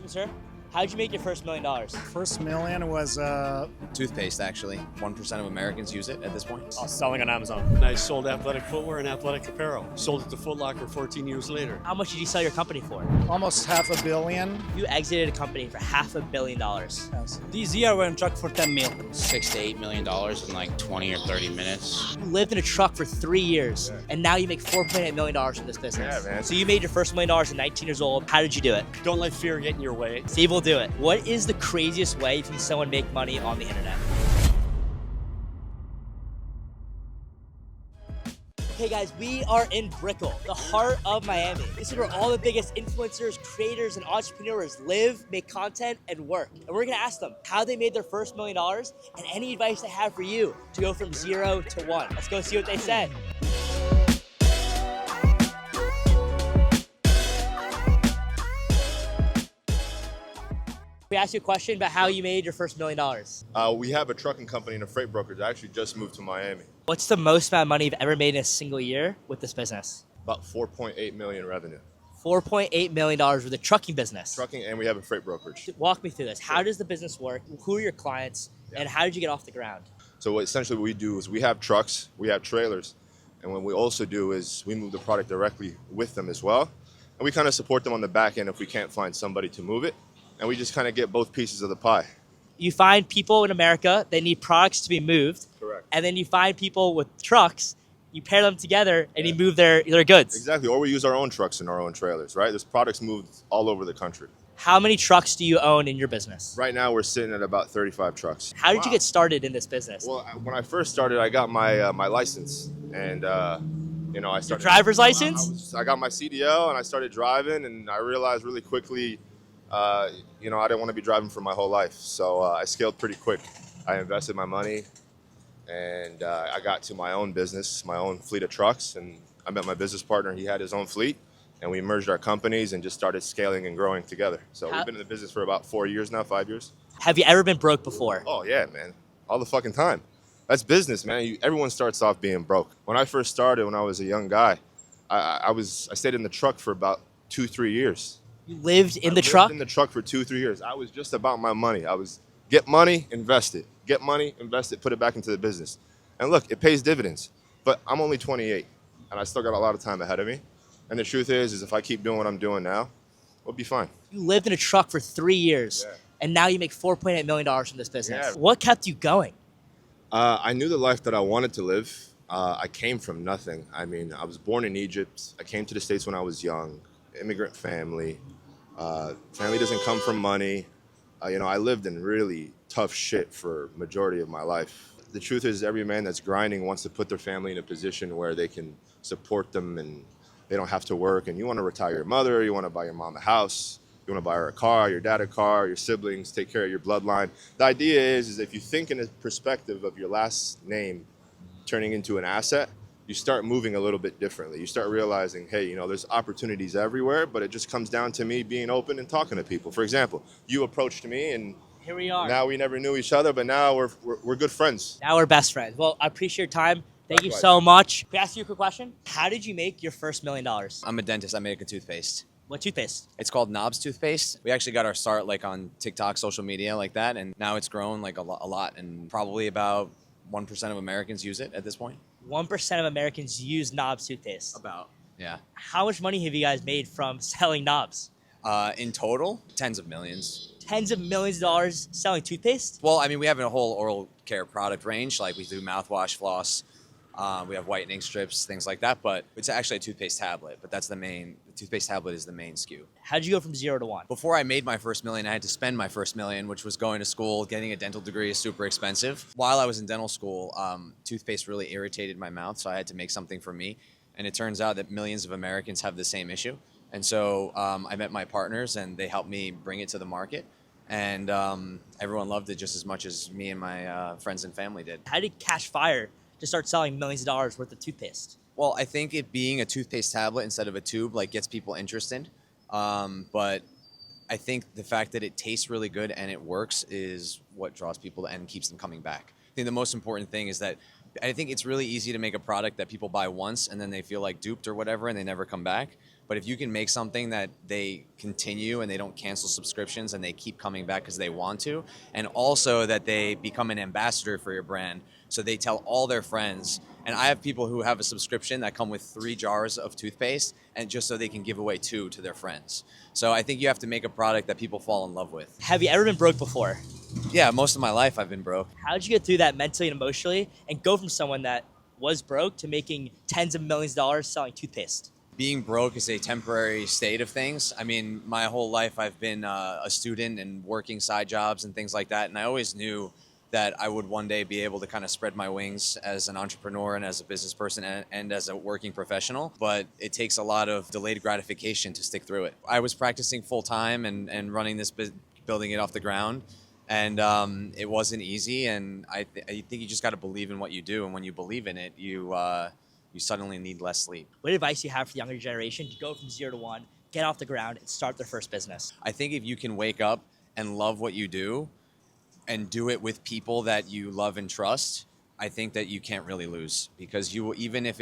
question, sir. How'd you make your first $1 million? First million was Toothpaste, actually. 1% of Americans use it at this point. Selling on Amazon. And I sold athletic footwear and athletic apparel. Sold it to Foot Locker 14 years later. How much did you sell your company for? almost $500 million. You exited a company for $500 million. Yes. This year we're in truck for 10 mil. $6 to $8 million in like 20 or 30 minutes. You lived in a truck for 3 years, and now you make $4.8 million from this business. Yeah, man. So you made your first $1 million at 19 years old. How did you do it? Don't let fear get in your way. Steve will do it. What is the craziest way you've seen someone make money on the internet? Hey guys, we are in Brickell, the heart of Miami. This is where all the biggest influencers, creators, and entrepreneurs live, make content, and work. And we're gonna ask them how they made their first $1 million and any advice they have for you to go from 0 to 1. Let's go see what they said. We asked you a question about how you made your first $1 million. We have a trucking company and a freight brokerage. I actually just moved to Miami. What's the most amount of money you've ever made in a single year with this business? About 4.8 million revenue. $4.8 million with a trucking business. Trucking, and we have a freight brokerage. Walk me through this. How does the business work? Who are your clients? And how did you get off the ground? So essentially what we do is we have trucks, we have trailers, and what we also do is we move the product directly with them as well. And we kind of support them on the back end if we can't find somebody to move it. And we just kind of get both pieces of the pie. You find people in America that need products to be moved. Correct. And then you find people with trucks, you pair them together, and you move their goods. Exactly, or we use our own trucks and our own trailers, right? There's products moved all over the country. How many trucks do you own in your business? Right now we're sitting at about 35 trucks. How did you get started in this business? Well, when I first started, I got my my license, and I started. Your driver's license? I got my CDL, and I started driving, and I realized really quickly, I didn't want to be driving for my whole life. So I scaled pretty quick. I invested my money, and I got to my own business, my own fleet of trucks, and I met my business partner. He had his own fleet, and we merged our companies and just started scaling and growing together. So we've been in the business for about 4 years now, 5 years. Have you ever been broke before? Oh yeah, man, all the fucking time. That's business, man. Everyone starts off being broke. When I first started, when I was a young guy, I stayed in the truck for about 2-3 years. You lived in the truck? I lived in the truck for 2-3 years. I was just about my money. I was get money, invest it. Get money, invest it, put it back into the business. And look, it pays dividends. But I'm only 28, and I still got a lot of time ahead of me. And the truth is if I keep doing what I'm doing now, we'll be fine. You lived in a truck for 3 years, and now you make $4.8 million from this business. What kept you going? I knew the life that I wanted to live. I came from nothing. I mean, I was born in Egypt. I came to the States when I was young. Immigrant family. Family doesn't come from money. I lived in really tough shit for majority of my life. The truth is every man that's grinding wants to put their family in a position where they can support them and they don't have to work. And you want to retire your mother, you want to buy your mom a house, you want to buy her a car, your dad a car, your siblings, take care of your bloodline. The idea is if you think in a perspective of your last name turning into an asset, you start moving a little bit differently. You start realizing, hey, there's opportunities everywhere, but it just comes down to me being open and talking to people. For example, you approached me and here we are. Now we never knew each other, but now we're good friends. Now we're best friends. Well, I appreciate your time. Thank you so much. Can I ask you a quick question? How did you make your first $1 million? I'm a dentist. I make a toothpaste. What toothpaste? It's called Knobs Toothpaste. We actually got our start on TikTok, social media like that, and now it's grown a lot, and probably about 1% of Americans use it at this point. 1% of Americans use Knobs toothpaste. About, yeah. How much money have you guys made from selling Knobs? In total, tens of millions. Tens of millions of dollars selling toothpaste? Well, I mean, we have a whole oral care product range. We do mouthwash, floss. We have whitening strips, things like that. But it's actually a toothpaste tablet. But the toothpaste tablet is the main SKU. How'd you go from 0 to 1? Before I made my first million, I had to spend my first million, which was going to school. Getting a dental degree is super expensive. While I was in dental school, toothpaste really irritated my mouth. So I had to make something for me. And it turns out that millions of Americans have the same issue. And so I met my partners, and they helped me bring it to the market. And everyone loved it just as much as me and my friends and family did. How did you catch fire to start selling millions of dollars worth of toothpaste? Well, I think it being a toothpaste tablet instead of a tube gets people interested. But I think the fact that it tastes really good and it works is what draws people and keeps them coming back. I think the most important thing is that I think it's really easy to make a product that people buy once and then they feel duped or whatever and they never come back. But if you can make something that they continue and they don't cancel subscriptions and they keep coming back because they want to, and also that they become an ambassador for your brand, so they tell all their friends. And I have people who have a subscription that come with 3 jars of toothpaste, and just so they can give away 2 to their friends. So I think you have to make a product that people fall in love with. Have you ever been broke before? Yeah, most of my life I've been broke. How did you get through that mentally and emotionally and go from someone that was broke to making tens of millions of dollars selling toothpaste? Being broke is a temporary state of things. I mean, my whole life I've been a student and working side jobs and things like that. And I always knew that I would one day be able to kind of spread my wings as an entrepreneur and as a business person and as a working professional. But it takes a lot of delayed gratification to stick through it. I was practicing full time and running this building it off the ground. And it wasn't easy. And I think you just got to believe in what you do. And when you believe in it, you suddenly need less sleep. What advice do you have for the younger generation to go from 0 to 1, get off the ground, and start their first business? I think if you can wake up and love what you do and do it with people that you love and trust, I think that you can't really lose, because you will, even if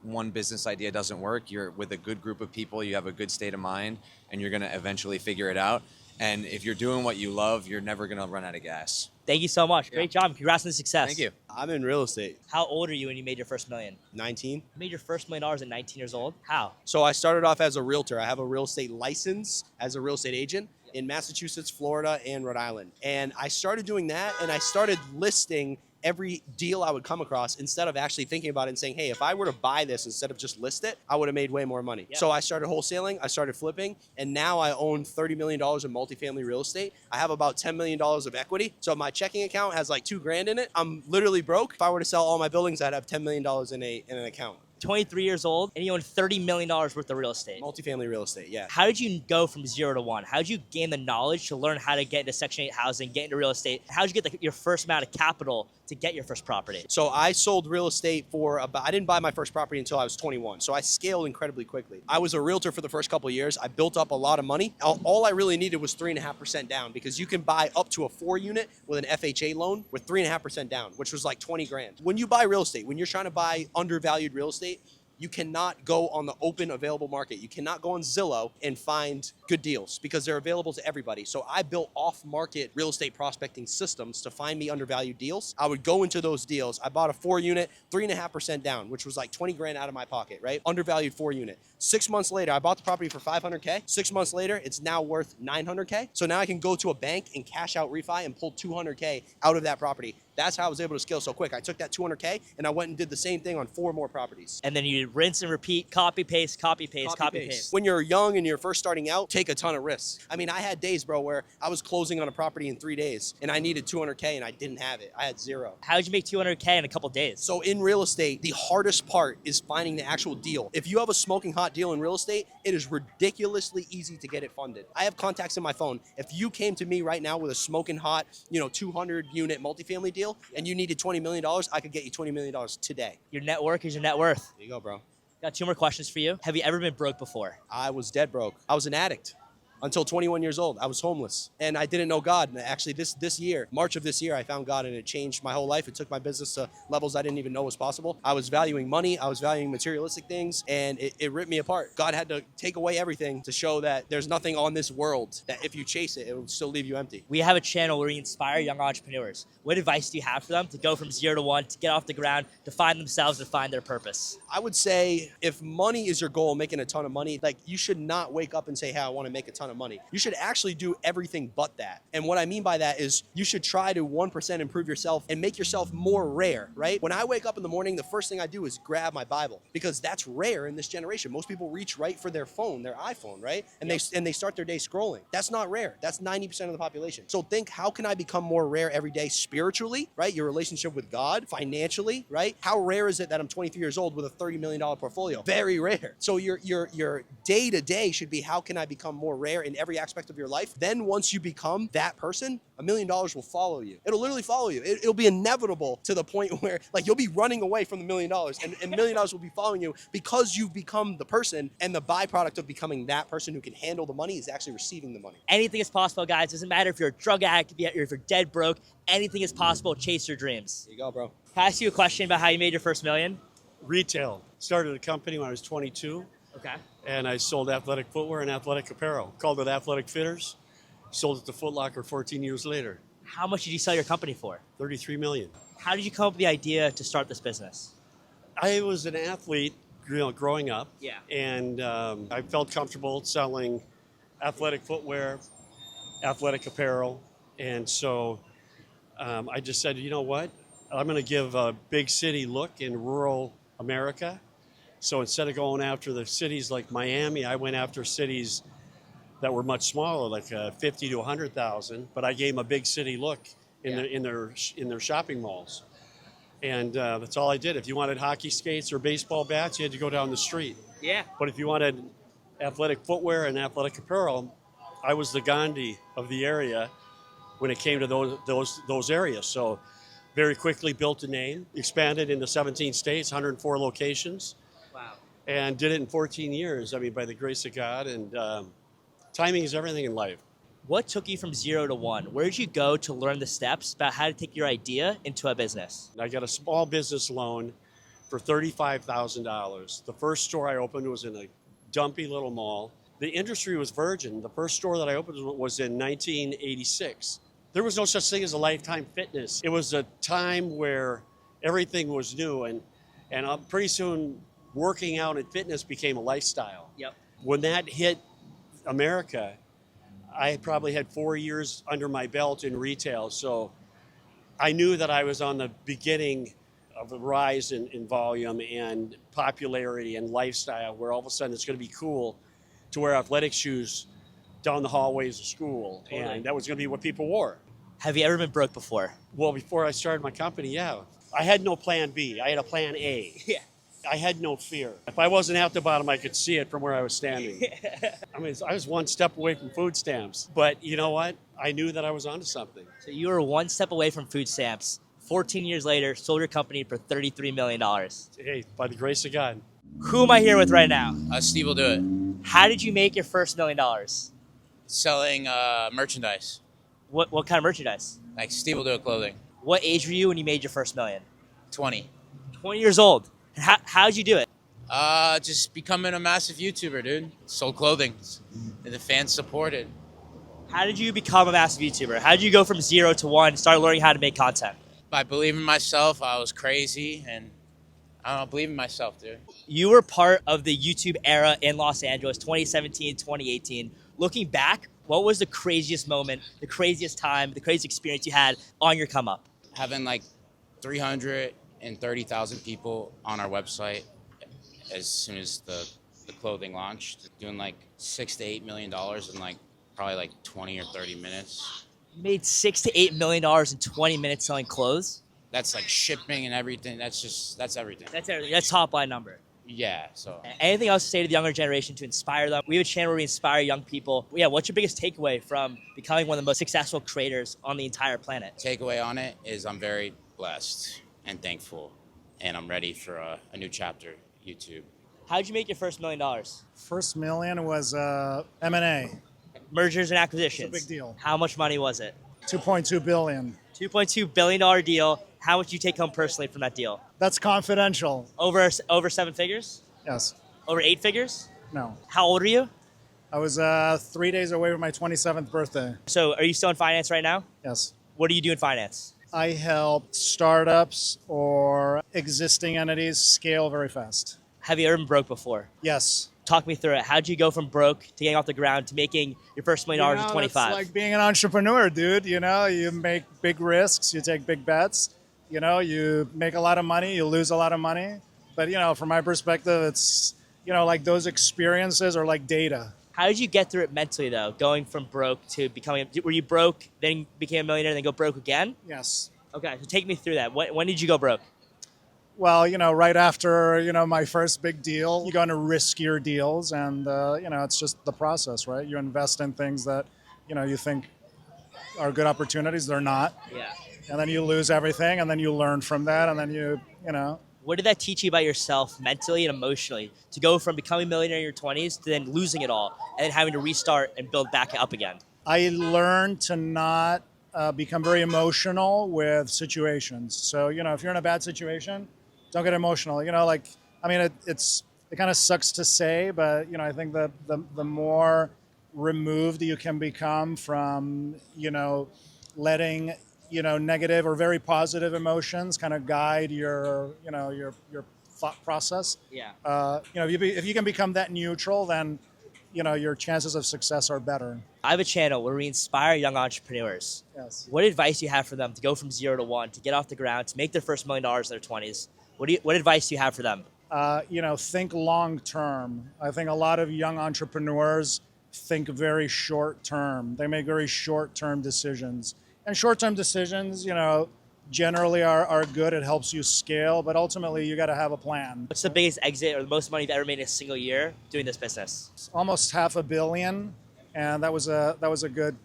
one business idea doesn't work, you're with a good group of people, you have a good state of mind, and you're going to eventually figure it out. And if you're doing what you love, you're never going to run out of gas. Thank you so much. Great job. Congrats on the success. Thank you. I'm in real estate. How old are you when you made your first million? 19. You made your first $1 million at 19 years old? How? So I started off as a realtor. I have a real estate license as a real estate agent in Massachusetts, Florida, and Rhode Island. And I started doing that, and I started listing every deal I would come across instead of actually thinking about it and saying, hey, if I were to buy this instead of just list it, I would have made way more money. Yeah. So I started wholesaling, I started flipping, and now I own $30 million of multifamily real estate. I have about $10 million of equity. So my checking account has like $2,000 in it. I'm literally broke. If I were to sell all my buildings, I'd have $10 million in an account. 23 years old, and you own $30 million worth of real estate. Multifamily real estate, yeah. How did you go from 0 to 1? How did you gain the knowledge to learn how to get into Section 8 housing, get into real estate? How did you get your first amount of capital to get your first property? So I sold real estate I didn't buy my first property until I was 21. So I scaled incredibly quickly. I was a realtor for the first couple of years. I built up a lot of money. All I really needed was 3.5% down, because you can buy up to a 4-unit with an FHA loan with 3.5% down, which was like 20 grand. When you buy real estate, when you're trying to buy undervalued real estate, you cannot go on the open available market. You cannot go on Zillow and find good deals, because they're available to everybody. So I built off-market real estate prospecting systems to find me undervalued deals. I would go into those deals. I bought a 4-unit, 3.5% down, which was like 20 grand out of my pocket, right? Undervalued 4-unit. 6 months later, I bought the property for $500K. 6 months later, it's now worth $900K. So now I can go to a bank and cash out refi and pull $200K out of that property. That's how I was able to scale so quick. I took that $200K and I went and did the same thing on 4 more properties. And then you rinse and repeat, copy, paste, copy, paste, copy, paste. When you're young and you're first starting out, take a ton of risks. I mean, I had days, bro, where I was closing on a property in 3 days and I needed $200K and I didn't have it. I had 0. How did you make $200K in a couple days? So in real estate, the hardest part is finding the actual deal. If you have a smoking hot deal in real estate, it is ridiculously easy to get it funded. I have contacts in my phone. If you came to me right now with a smoking hot, 200-unit multifamily deal and you needed $20 million, I could get you $20 million today. Your network is your net worth. There you go, bro. Got 2 more questions for you. Have you ever been broke before? I was dead broke. I was an addict. Until 21 years old, I was homeless and I didn't know God. And actually this year, March of this year, I found God and it changed my whole life. It took my business to levels I didn't even know was possible. I was valuing money. I was valuing materialistic things and it ripped me apart. God had to take away everything to show that there's nothing on this world that if you chase it, it will still leave you empty. We have a channel where we inspire young entrepreneurs. What advice do you have for them to go from 0 to 1, to get off the ground, to find themselves and find their purpose? I would say if money is your goal, making a ton of money, like you should not wake up and say, hey, I want to make a ton of money. You should actually do everything but that. And what I mean by that is you should try to 1% improve yourself and make yourself more rare, right? When I wake up in the morning, the first thing I do is grab my Bible, because that's rare in this generation. Most people reach right for their phone, their iPhone, right? And they start their day scrolling. That's not rare. That's 90% of the population. So think, how can I become more rare every day spiritually, right? Your relationship with God, financially, right? How rare is it that I'm 23 years old with a $30 million portfolio? Very rare. So your day to day should be, how can I become more rare in every aspect of your life? Then once you become that person, $1 million will follow you. It'll literally follow you. It'll be inevitable to the point where like you'll be running away from the $1 million and $1 million will be following you, because you've become the person, and the byproduct of becoming that person who can handle the money is actually receiving the money. Anything is possible, guys. Doesn't matter if you're a drug addict, if you're dead broke, anything is possible. Chase your dreams. There you go, bro. Can I ask you a question about how you made your first million? Retail. Started a company when I was 22. Okay. and I sold athletic footwear and athletic apparel. Called it Athletic Fitters. Sold it to Foot Locker 14 years later. How much did you sell your company for? 33 million. How did you come up with the idea to start this business? I was an athlete, growing up. Yeah. And I felt comfortable selling athletic footwear, athletic apparel, and so I just said, you know what? I'm going to give a big city look in rural America. So instead of going after the cities like Miami, I went after cities that were much smaller, like 50 to 100,000. But I gave them a big city look in their shopping malls, and that's all I did. If you wanted hockey skates or baseball bats, you had to go down the street. Yeah. But if you wanted athletic footwear and athletic apparel, I was the Gandhi of the area when it came to those areas. So very quickly built a name, expanded into 17 states, 104 locations. Wow. And did it in 14 years. I mean, by the grace of God. And timing is everything in life. What took you from 0 to 1? Where did you go to learn the steps about how to take your idea into a business? I got a small business loan for $35,000. The first store I opened was in a dumpy little mall. The industry was virgin. The first store that I opened was in 1986. There was no such thing as a Lifetime Fitness. It was a time where everything was new, and pretty soon working out and fitness became a lifestyle. Yep. When that hit America, I probably had 4 years under my belt in retail, so I knew that I was on the beginning of a rise in volume and popularity and lifestyle, where all of a sudden it's going to be cool to wear athletic shoes down the hallways of school. Totally. And that was going to be what people wore. Have you ever been broke before? Well, before I started my company, yeah. I had no plan B. I had a plan A. Yeah. I had no fear. If I wasn't at the bottom, I could see it from where I was standing. I mean, I was one step away from food stamps. But you know what? I knew that I was onto something. So you were one step away from food stamps. 14 years later, sold your company for $33 million. Hey, by the grace of God. Who am I here with right now? Steve will do it. How did you make your first $1 million? Selling merchandise. What kind of merchandise? Like Steve will do it clothing. What age were you when you made your first million? 20. 20 years old. How'd you do it? Just becoming a massive YouTuber, dude. Sold clothing. And the fans supported. How did you become a massive YouTuber? How did you go from 0 to 1, start learning how to make content? By believing in myself, I was crazy, and I don't know, believe in myself, dude. You were part of the YouTube era in Los Angeles, 2017, 2018. Looking back, what was the craziest moment, the craziest time, the craziest experience you had on your come up? Having like 330,000 people on our website as soon as the clothing launched, doing like $6 to $8 million in like probably like 20 or 30 minutes. You made $6 to $8 million in 20 minutes selling clothes? That's like shipping and everything. That's everything. That's everything. That's top line number. Yeah, so Anything else to say to the younger generation to inspire them? We have a channel where we inspire young people. Yeah, what's your biggest takeaway from becoming one of the most successful creators on the entire planet? takeaway on it is I'm very blessed and thankful, and I'm ready for a new chapter, YouTube. How'd you make your first $1 million? First million was M&A, Mergers and acquisitions. It's a big deal. How much money was it? 2.2 billion. $2.2 billion deal. How much did you take home personally from that deal? That's confidential. Over 7 figures? Yes. Over 8 figures? No. How old are you? I was 3 days away from my 27th birthday. So are you still in finance right now? Yes. What do you do in finance? I help startups or existing entities scale very fast. Have you ever been broke before? Yes. Talk me through it. How'd you go from broke to getting off the ground to making your first $1 million at 25? It's like being an entrepreneur, dude. You know, you make big risks, you take big bets. You know, you make a lot of money, you lose a lot of money. But, you know, from my perspective, it's, you know, like those experiences are like data. How did you get through it mentally, though, going from broke to becoming, were you broke, then became a millionaire, then go broke again? Yes. Okay, so take me through that. When did you go broke? Well, you know, right after, you know, my first big deal, you go into riskier deals and, you know, it's just the process, right? You invest in things that, you know, you think are good opportunities. They're not. Yeah. And then you lose everything and then you learn from that and then you know. What did that teach you about yourself mentally and emotionally to go from becoming a millionaire in your 20s to then losing it all and then having to restart and build back up again? I learned to not become very emotional with situations. So, you know, if you're in a bad situation, don't get emotional. You know, like, I mean, it's it kind of sucks to say, but I think that the more removed you can become from letting negative or very positive emotions kind of guide your thought process. Yeah. If you can become that neutral, then your chances of success are better. I have a channel where we inspire young entrepreneurs. Yes. What advice do you have for them to go from 0 to 1, to get off the ground, to make their first $1 million in their 20s? What advice do you have for them? Think long term. I think a lot of young entrepreneurs think very short term. They make very short term decisions. And short term decisions, generally are good. It helps you scale, but ultimately you got to have a plan. What's the biggest exit or the most money you've ever made in a single year doing this business? Almost $500 million, and that was a good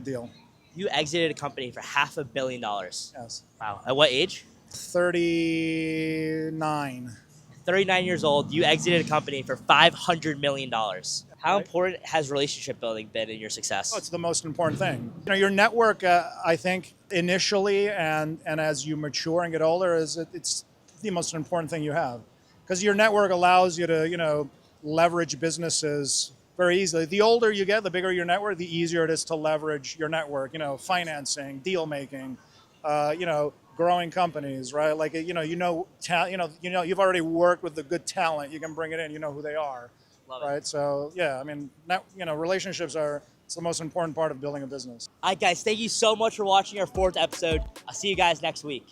deal. You exited a company for $500 million. Yes. Wow. At what age? 39. 39 years old, you exited a company for $500 million. How important has relationship building been in your success? Oh, it's the most important thing. Your network, I think, initially and as you mature and get older, it's the most important thing you have. Because your network allows you to, leverage businesses very easily. The older you get, the bigger your network, the easier it is to leverage your network. Financing, deal making, growing companies, right? Like you've already worked with the good talent. You can bring it in. You know who they are. Love it. Right. So yeah, I mean, relationships it's the most important part of building a business. All right, guys, thank you so much for watching our 4th episode. I'll see you guys next week.